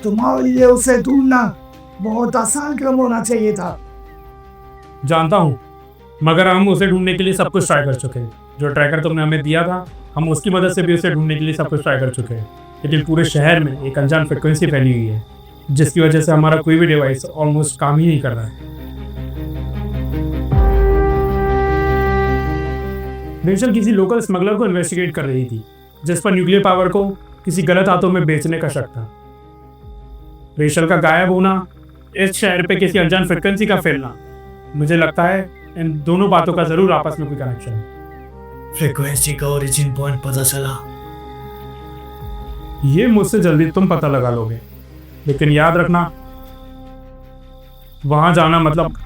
तुम्हारे लिए उसे ढूंढना बहुत आसान काम होना चाहिए था। जानता हूँ, मगर हम उसे ढूंढने के लिए सब कुछ ट्राई कर चुके हैं। जो ट्रैकर तुमने हमें दिया था, हम उसकी मदद से भी उसे ढूंढने के लिए सब कुछ ट्राई कर चुके हैं, लेकिन पूरे शहर में एक अनजान फ्रिक्वेंसी फैली हुई है, जिसकी वजह से हमारा कोई भी डिवाइस ऑलमोस्ट काम ही नहीं कर रहा है। रेचल किसी लोकल स्मगलर को इन्वेस्टिगेट कर रही थी, जिस पर न्यूक्लियर पावर को किसी गलत हाथों में बेचने का शक था। रेचल का गायब होना, इस शहर पे किसी अनजान फ्रिक्वेंसी का फैलना, मुझे लगता है इन दोनों बातों का जरूर आपस में कोई कनेक्शन है। फ्रीक्वेंसी का ओरिजिन पॉइंट पता चला? ये मुझसे जल्दी तुम पता लगा लोगे, लेकिन याद रखना, वहां जाना मतलब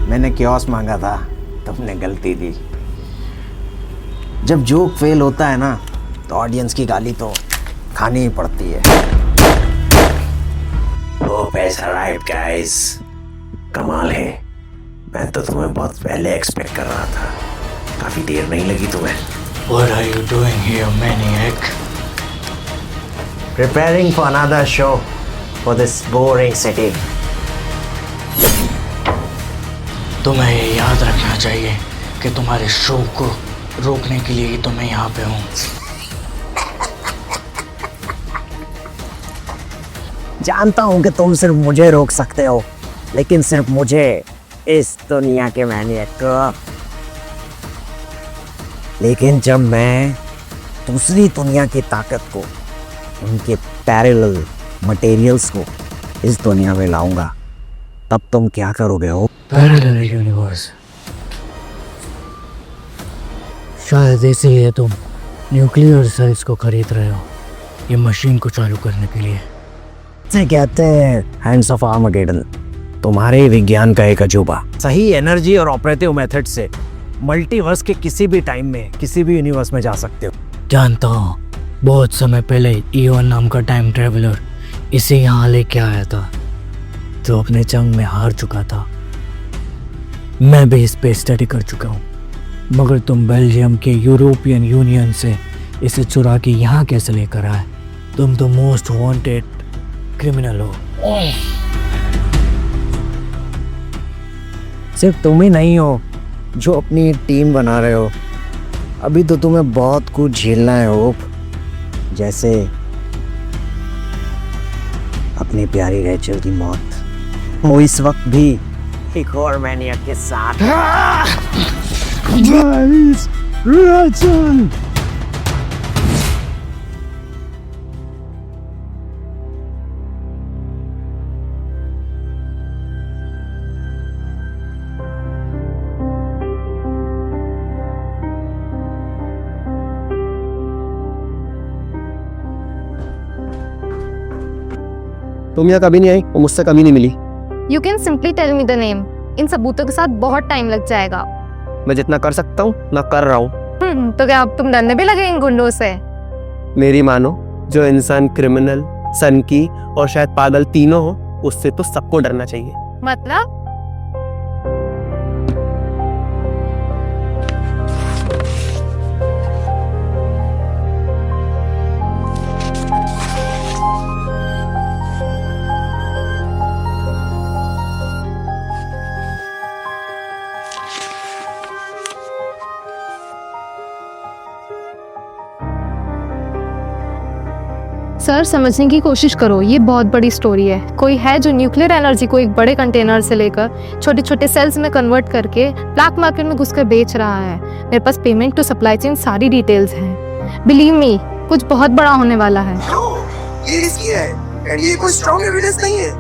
मैंने क्योस मांगा था, तुमने गलती दी। जब जोक फेल होता है ना, तो ऑडियंस की गाली तो खानी ही पड़ती है। ओ पैसा राइट गाइस, कमाल है। मैं तो तुम्हें बहुत पहले एक्सपेक्ट कर रहा था। काफी देर नहीं लगी तुम्हें। What are you doing here, maniac? Preparing for another show for this boring city. तुम्हें ये याद रखना चाहिए कि तुम्हारे शो को रोकने के लिए ही तो मैं यहाँ पे हूँ। जानता हूँ कि तुम सिर्फ मुझे रोक सकते हो, लेकिन सिर्फ मुझे, इस दुनिया के मैनिएक को। लेकिन जब मैं दूसरी दुनिया की ताकत को, उनके पैरेलल मटेरियल्स को इस दुनिया में लाऊंगा, तब तुम क्या करोगे हो? Parallel universe. शायद इसीलिए तुम न्यूक्लियर सेल्स को खरीद रहे हो, ये मशीन को चालू करने के लिए। से कहते हैं हैंड्स ऑफ आर्मागेडन। तुम्हारे विज्ञान का एक अजूबा सही एनर्जी और ऑपरेटिव मेथड से मल्टीवर्स के किसी भी टाइम में किसी भी यूनिवर्स में जा सकते हो। जानता हूँ, बहुत समय पहले ईवन नाम का टाइम ट्रेवलर इसे यहाँ लेके आया था, तो अपने जंग में हार चुका था। मैं भी इस पे स्टडी कर चुका हूँ, मगर तुम बेल्जियम के यूरोपियन यूनियन से इसे चुरा के यहाँ कैसे लेकर आए? तुम तो मोस्ट वांटेड क्रिमिनल हो। सिर्फ तुम ही नहीं हो जो अपनी टीम बना रहे हो। अभी तो तुम्हें बहुत कुछ झेलना है होप, जैसे अपनी प्यारी रेचल की मौत, वो इस वक्त भी एक और मैनियक के साथ। रेचल! तुम यहाँ कभी नहीं आई और मुझसे कभी नहीं मिली। You can simply tell me the name. इन सबूतों के साथ बहुत टाइम लग जाएगा। मैं जितना कर सकता हूँ ना कर रहा हूँ। तो क्या अब तुम डरने भी लगे इन गुंडों से? मेरी मानो, जो इंसान क्रिमिनल, सनकी और शायद पागल तीनों हो, उससे तो सबको डरना चाहिए। मतलब? सर, समझने की कोशिश करो, ये बहुत बड़ी स्टोरी है। कोई है जो न्यूक्लियर एनर्जी को एक बड़े कंटेनर से लेकर छोटे छोटे सेल्स में कन्वर्ट करके ब्लैक मार्केट में घुसकर बेच रहा है। मेरे पास पेमेंट टू सप्लाई चेन सारी डिटेल्स हैं। बिलीव मी, कुछ बहुत बड़ा होने वाला है। ये रिस्की है एंड ये कोई स्ट्रॉन्ग एविडेंस नहीं है,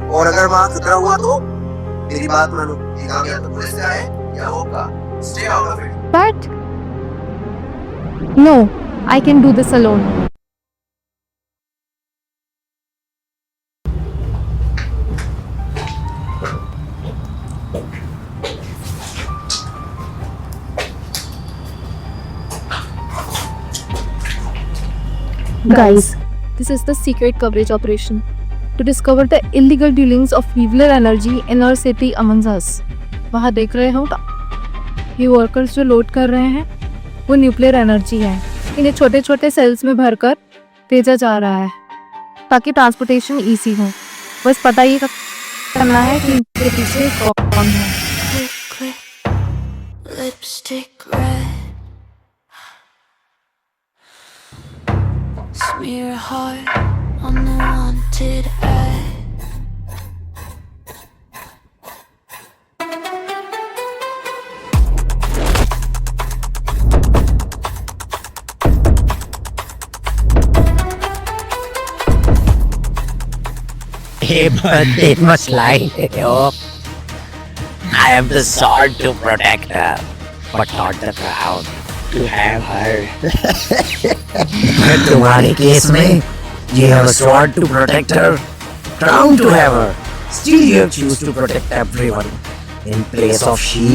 और अगर वहाँ खतरा हुआ तो मेरी बात मानो, ये काम या तो पुलिस का है या होगा। Stay out of it. But no, I can do this alone. Guys, this is the secret coverage operation. to discover the illegal dealings of nuclear energy in our city amongst us. वहाँ देख रहे हो ये workers जो load कर रहे हैं वो न्यूक्लियर एनर्जी है। इन्हें छोटे छोटे सेल्स में भरकर भेजा जा रहा है ताकि ट्रांसपोर्टेशन ईजी हो। बस पता ही करना है कि इनके पीछे कौन है। Lipstick red, smear heart on the wanted ad. But it must lie. I am the sword to protect her, but not the crown to have her. तुम्हारे केस में you have a sword to protect her, crown to have her. Still you have choose to protect everyone in place of she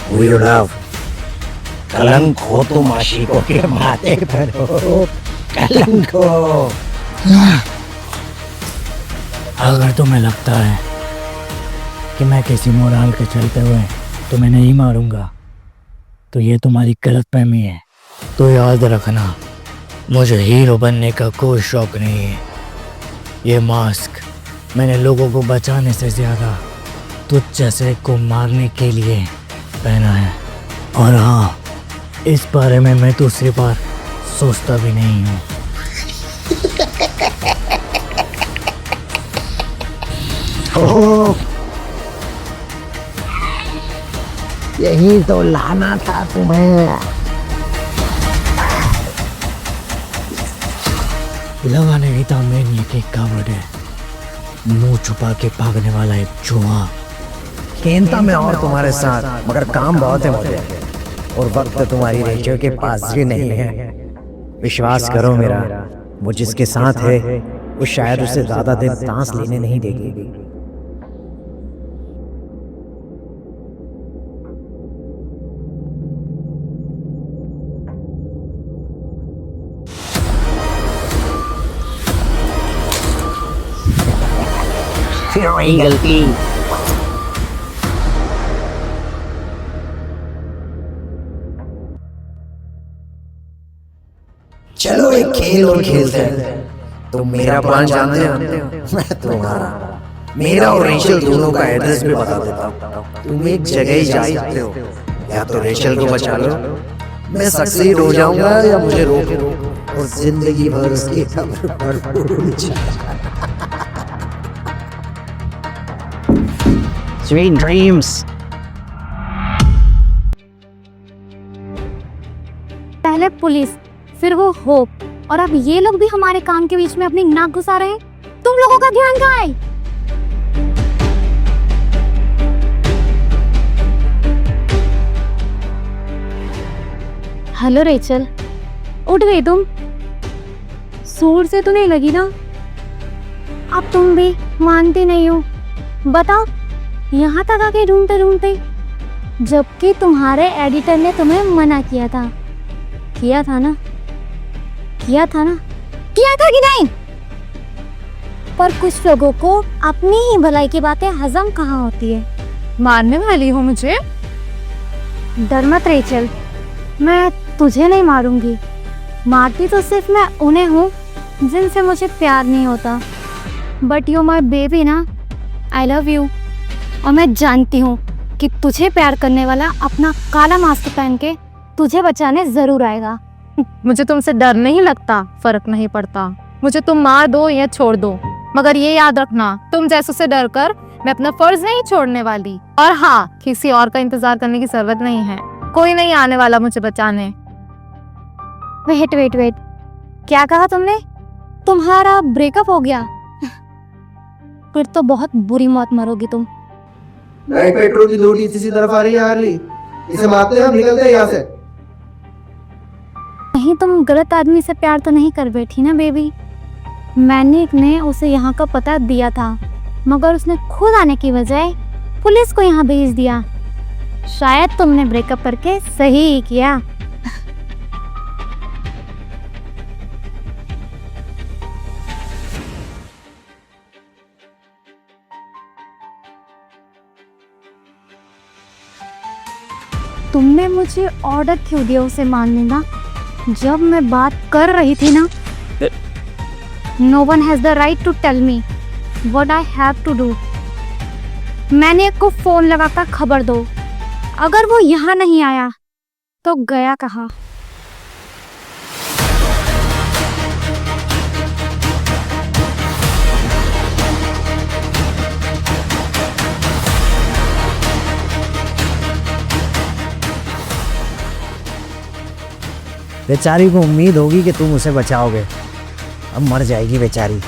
who you love. कलंक हो तुम आशिकों के माथे पर हो, कलंक हो। अगर तुम्हें लगता है कि मैं किसी मोराल के चलते हुए तुम्हें नहीं मारूंगा तो ये तुम्हारी गलतफहमी है। तो याद रखना, मुझे हीरो बनने का कोई शौक नहीं है। ये मास्क मैंने लोगों को बचाने से ज़्यादा तुझ जैसे को मारने के लिए पहना है। और हाँ, इस बारे में मैं दूसरी बार सोचता भी नहीं हूँ। यही तो लाना था तुम्हें। लगा नहीं था मैंने एक कावड़ है, मुंह छुपा के भागने वाला एक चूहा। खेलता मैं और तुम्हारे साथ, मगर काम बहुत है मुझे, और वक्त तुम्हारी रेचल के पास भी नहीं है। विश्वास करो मेरा, वो जिसके साथ है वो शायद उसे ज्यादा देर सांस लेने नहीं देगी। फिर वही गलती। चलो एक खेल और खेलते हैं। तुम मेरा प्लान जानते हो, मैं तुम्हारा। मेरा और रेचल दोनों का एड्रेस भी बता देता हूँ। तुम एक जगह ही जा सकते हो, या तो रेचल को बचा लो, मैं सक्सेस हो जाऊंगा, या मुझे रोको और जिंदगी भर उसकी खबर पर। Sweet dreams. पहले पुलिस, फिर वो होप, और अब ये लोग भी हमारे काम के बीच में अपनी नाक घुसा रहे हैं। तुम लोगों का ध्यान कहाँ है? हेलो रेचल, उठ गई तुम? जोर से तो नहीं लगी ना? अब तुम भी मानती नहीं हो। बताओ, यहाँ तक आके ढूंढते ढूंढते, जबकि तुम्हारे एडिटर ने तुम्हें मना किया था। किया था ना? किया था ना? किया था कि नहीं? पर कुछ लोगों को अपनी ही भलाई की बातें हजम कहाँ होती है। मारने वाली हो मुझे? डर मत रेचल, मैं तुझे नहीं मारूंगी। मारती तो सिर्फ मैं उन्हें हूँ जिनसे मुझे प्यार नहीं होता। बट यू माय बेबी ना, आई लव यू। और मैं जानती हूँ कि तुझे प्यार करने वाला अपना काला मास्क पहन के तुझे बचाने जरूर आएगा। मुझे तुमसे डर नहीं लगता, फर्क नहीं पड़ता। मुझे तुम मार दो या छोड़ दो, मगर ये याद रखना, तुम जैसों से डर कर मैं अपना फर्ज नहीं छोड़ने वाली। और हाँ, किसी और का इंतजार करने की जरूरत नहीं है। कोई नहीं आने वाला मुझे बचाने। वेट वेट वेट, क्या कहा तुमने? तुम्हारा ब्रेकअप हो गया? फिर तो बहुत बुरी मौत मरोगी तुम। नहीं, पेट्रोल की लोटी इसी तरफ आ रही है हार्ली। इसे मारते हैं, हम निकलते हैं यहाँ से। कहीं तुम गलत आदमी से प्यार तो नहीं कर बैठी ना बेबी? मैनिक ने उसे यहाँ का पता दिया था, मगर उसने खुद आने की बजाय पुलिस को यहाँ भेज दिया। शायद तुमने ब्रेकअप करके सही ही किया। तुमने मुझे ऑर्डर क्यों दिया उसे मारने का? जब मैं बात कर रही थी ना, no one has the right to tell me what I have to do. मैंने को फोन लगाकर खबर दो, अगर वो यहाँ नहीं आया तो गया कहाँ? बेचारी को उम्मीद होगी कि तुम उसे बचाओगे, अब मर जाएगी बेचारी।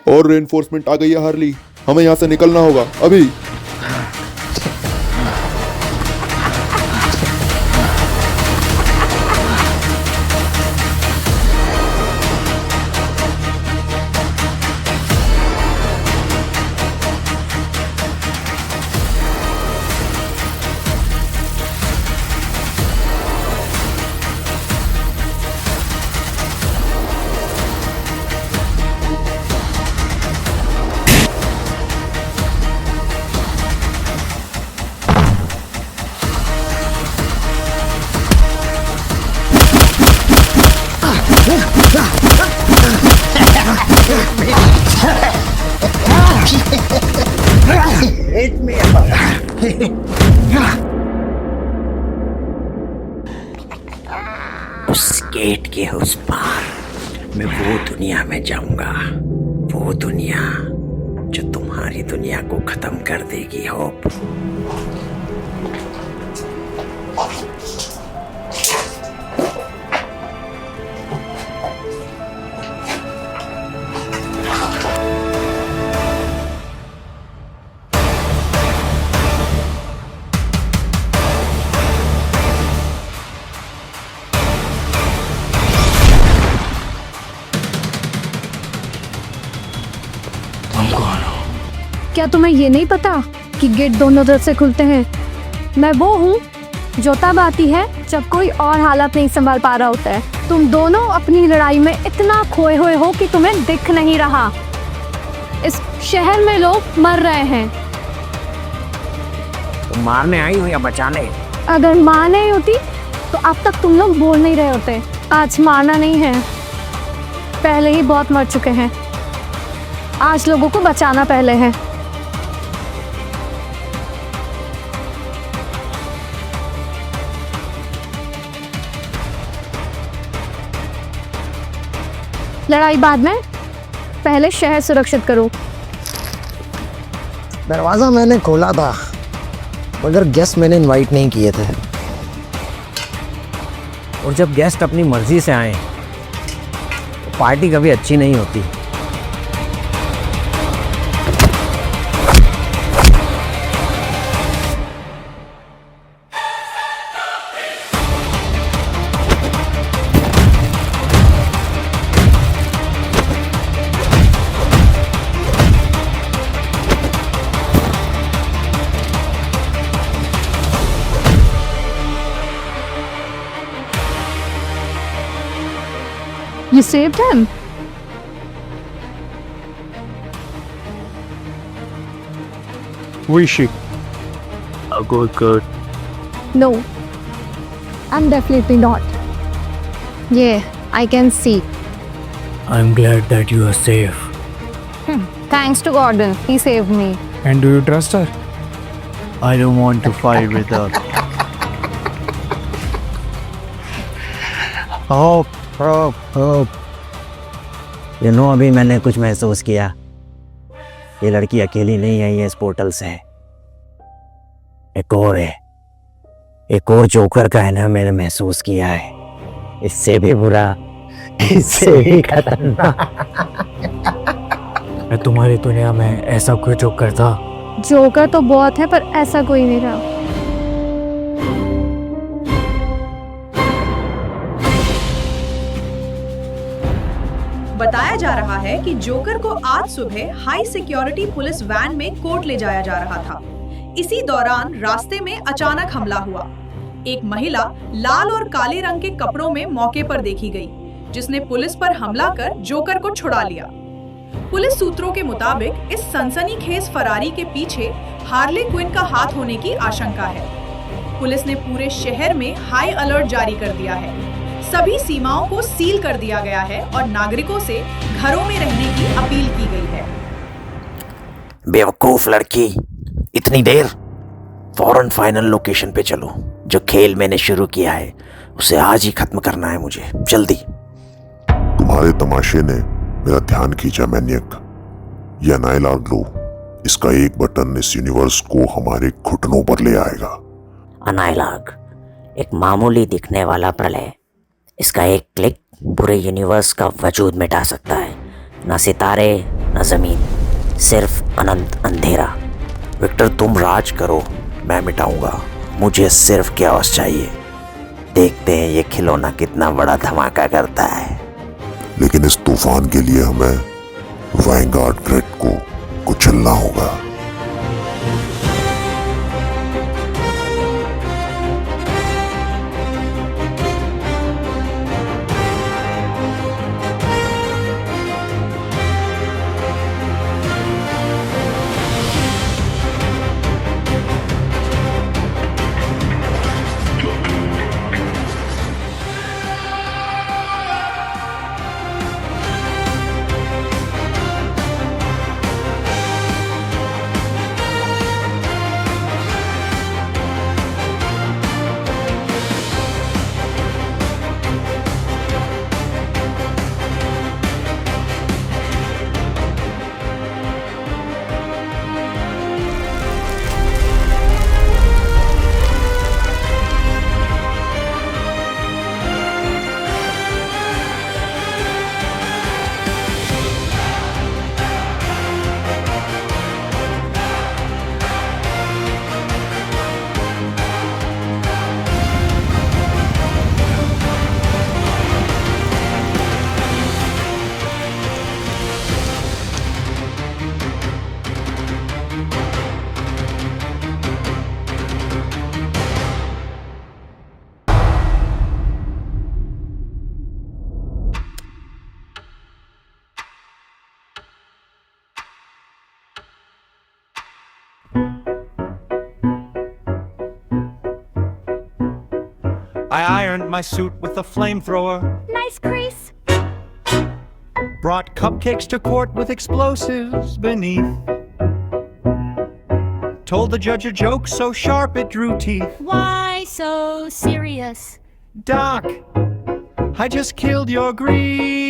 और रेनफोर्समेंट आ गई है हार्ली, हमें यहाँ से निकलना होगा अभी। उस गेट के उस पार मैं वो दुनिया में जाऊंगा, वो दुनिया जो तुम्हारी दुनिया को खत्म कर देगी। होप क्या तुम्हें ये नहीं पता कि गेट दोनों तरफ से खुलते हैं? मैं वो हूँ जो तब आती है जब कोई और हालात नहीं संभाल पा रहा होता है। तुम दोनों अपनी लड़ाई में इतना खोए हुए हो कि तुम्हें दिख नहीं रहा। इस शहर में लोग मर रहे हैं। तुम मारने आई हो या बचाने? अगर माँ नहीं होती तो अब तक तुम लोग बोल नहीं रहे होते। आज मारना नहीं है, पहले ही बहुत मर चुके हैं। आज लोगों को बचाना पहले है। लड़ाई बाद में, पहले शहर सुरक्षित करो। दरवाजा मैंने खोला था, मगर गेस्ट मैंने इनवाइट नहीं किए थे। और जब गेस्ट अपनी मर्जी से आए तो पार्टी कभी अच्छी नहीं होती। You saved him? Who is she? A good girl. No, I'm definitely not. Yeah, I can see. I'm glad that you are safe. Thanks to Gordon, he saved me. And do you trust her? I don't want to fight with her. Hope you know अभी मैंने कुछ महसूस किया। ये लड़की अकेली नहीं है, ये इस पोर्टल से है। एक और है, एक और जोकर का है ना, मैंने महसूस किया है। इससे भी बुरा, इससे भी खतरनाक। मैं तुम्हारी दुनिया में ऐसा कोई जो करता। जोकर तो बहुत है पर ऐसा कोई नहीं रहा। बताया जा रहा है कि जोकर को आज सुबह हाई सिक्योरिटी पुलिस वैन में कोर्ट ले जाया जा रहा था। इसी दौरान रास्ते में अचानक हमला हुआ। एक महिला लाल और काले रंग के कपड़ों में मौके पर देखी गई, जिसने पुलिस पर हमला कर जोकर को छुड़ा लिया। पुलिस सूत्रों के मुताबिक इस सनसनीखेज फरारी के पीछे हार्ले क्विन का हाथ होने की आशंका है। पुलिस ने पूरे शहर में हाई अलर्ट जारी कर दिया है। सभी सीमाओं को सील कर दिया गया है और नागरिकों से घरों में रहने की अपील की गई है। बेवकूफ लड़की, इतनी देर? फौरन फाइनल लोकेशन पे चलो। जो खेल मैंने शुरू किया है उसे आज ही खत्म करना है मुझे, जल्दी। तुम्हारे तमाशे ने मेरा ध्यान खींचा मैनियक। यह नाइलाग लो, इसका एक बटन इस यूनिवर्स को हमारे घुटनों पर ले आएगा। अनाइलाग, एक मामूली दिखने वाला प्रलय, इसका एक क्लिक पूरे यूनिवर्स का वजूद मिटा सकता है। न सितारे न जमीन, सिर्फ अनंत अंधेरा। विक्टर, तुम राज करो, मैं मिटाऊंगा। मुझे सिर्फ कैओस चाहिए। देखते हैं ये खिलौना कितना बड़ा धमाका करता है। लेकिन इस तूफान के लिए हमें वैंगार्ड ग्रिड को कुचलना होगा। I ironed my suit with a flamethrower. Nice crease. Brought cupcakes to court with explosives beneath. Told the judge a joke so sharp it drew teeth. Why so serious? Doc, I just killed your greed.